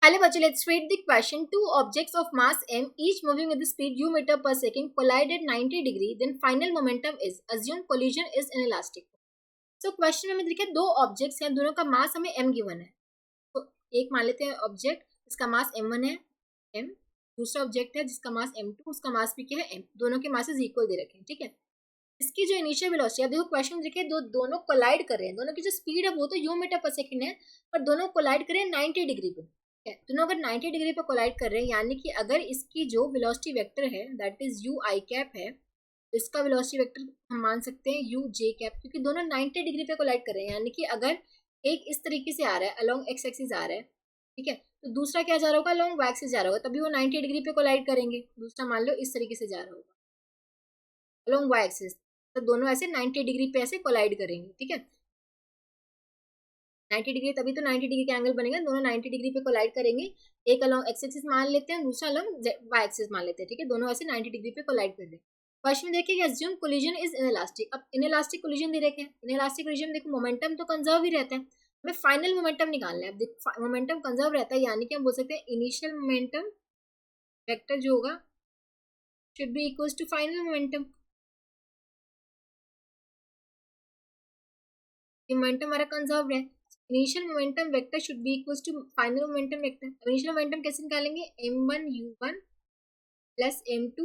Hello बच्चों, let's read the question. Two objects of mass m each moving with the speed u meter per second collide at 90 degree, then final momentum is assume collision is inelastic. So question में हमें देखिए दो objects हैं, दोनों का मास हमें m given है. तो एक मान लेते हैं ऑब्जेक्ट जिसका मास m1 है, m. दूसरा ऑब्जेक्ट है जिसका मास m2, उसका मास भी क्या है m. दोनों के मासेस इक्वल दे रखे हैं. ठीक है, इसकी जो इनिशियल वेलोसिटी, अब देखो क्वेश्चन देखिए दोनों कोलाइड कर रहे हैं, दोनों की जो स्पीड है वो तो u मीटर पर सेकंड है, पर दोनों कोलाइड कर रहे हैं 90 डिग्री पे. दोनों अगर 90 डिग्री पे कोलाइड कर रहे हैं, यानी कि अगर इसकी जो वेलोसिटी वेक्टर है that is you I cap है, तो इसका वेलोसिटी वेक्टर हम मान सकते हैं यू जे कैप, क्योंकि दोनों 90 डिग्री पे कोलाइड कर रहे हैं. यानी कि अगर एक इस तरीके से आ रहा है अलोंग एक्स एक्सिस आ रहा है, ठीक है, तो दूसरा क्या जा रहा होगा अलोंग वाई एक्सिस जा रहा होगा, तभी वो 90 डिग्री पे कोलाइड करेंगे. दूसरा मान लो इस तरीके से जा रहा होगा अलोंग वाई एक्सिस, तो दोनों ऐसे 90 डिग्री पे ऐसे कोलाइड करेंगे. ठीक है, 90 डिग्री, तभी तो 90 डिग्री का एंगल बनेगा. दोनों 90 डिग्री पे कोलाइड करेंगे. एक अलोंग एक्स एक्सिस मान लेते हैं, दूसरा अलोंग वाई एक्सिस मान लेते हैं. ठीक है, दोनों ऐसे 90 डिग्री पे कोलाइड कर रहे हैं. क्वेश्चन में देखिए अज्यूम कोलिजन इज इनइलास्टिक. अब इनइलास्टिक कोलिजन दे रखे हैं. इनइलास्टिक कोलिजन देखो मोमेंटम तो कंजर्व ही रहता है, हमें फाइनल मोमेंटम निकालना है. अब देखो मोमेंटम कंजर्व रहता है, यानी कि हम बोल सकते हैं इनिशियल मोमेंटम वेक्टर जो होगा should be equals to final momentum. Momentum हमारा कंजर्व है. Initial momentum vector should be equals to final momentum vector. Initial momentum कैसे निकालेंगे, m1 u1 plus m2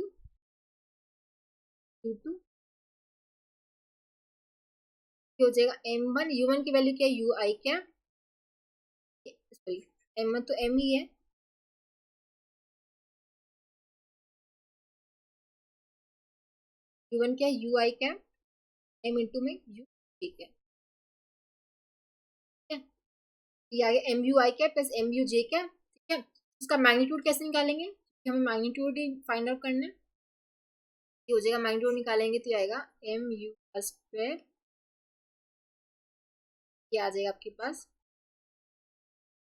u2 हो जाएगा. m1 u1 की वैल्यू क्या है u i क्या, सॉरी m1 तो m ही है, u1 क्या है u i क्या, m इंटू में u. ठीक है, ये आ गया mu i क्या प्लस mu j क्या. ठीक है, इसका मैग्नीट्यूड कैसे निकालेंगे, हमें मैग्नीट्यूड ही फाइंड आउट करना है. ये हो जाएगा मैग्नीट्यूड निकालेंगे तो आएगा mu स्क्वायर, ये आ जाएगा आपके पास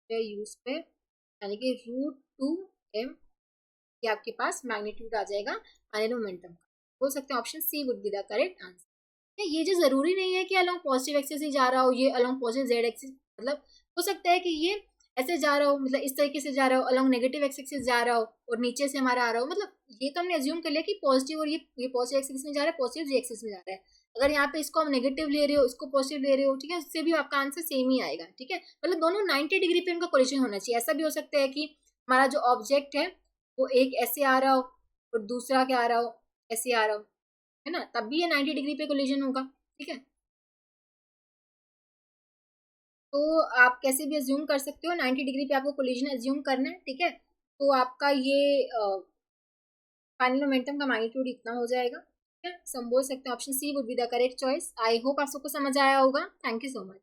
यू स्क्वायर, यानी कि √2m. ये आपके पास मैग्नीट्यूड आ जाएगा फाइनल मोमेंटम का. बोल सकते हैं option C would be the correct answer. ये जो जरूरी नहीं है कि अलोंग पॉजिटिव एक्सिस ही जा रहा हो, ये अलोंग पॉजिटिव जेड एक्सिस, मतलब हो सकता है कि ये ऐसे जा रहा हो, मतलब इस तरीके से जा रहा हो, अलोंग नेगेटिव एक्सिस जा रहा हो और नीचे से हमारा आ रहा हो. मतलब ये तो हमने अज्यूम कर लिया कि पॉजिटिव और ये पॉजिटिव एक्सिस में जा रहा है, पॉजिटिव जी एक्सिस में जा रहा है. अगर यहाँ पे इसको हम नेगेटिव ले रहे हो, इसको पॉजिटिव ले रहे हो, ठीक है, उससे भी आपका आंसर सेम ही आएगा. ठीक है, मतलब दोनों 90 डिग्री पे उनका कोलिजन होना चाहिए. ऐसा भी हो सकता है कि हमारा जो ऑब्जेक्ट है वो एक ऐसे आ रहा हो और दूसरा क्या आ रहा हो, ऐसे आ रहा हो, है ना, तब भी ये 90 डिग्री पे कोलिजन होगा. ठीक है, तो आप कैसे भी अज्यूम कर सकते हो, 90 डिग्री पे आपको कोलिजन अज्यूम करना है. ठीक है, तो आपका ये फाइनल मोमेंटम का मैग्नीट्यूड इतना हो जाएगा. ठीक है, सो हम बोल सकते हैं option C would be the correct choice. I hope आप सबको समझ आया होगा. Thank you so much.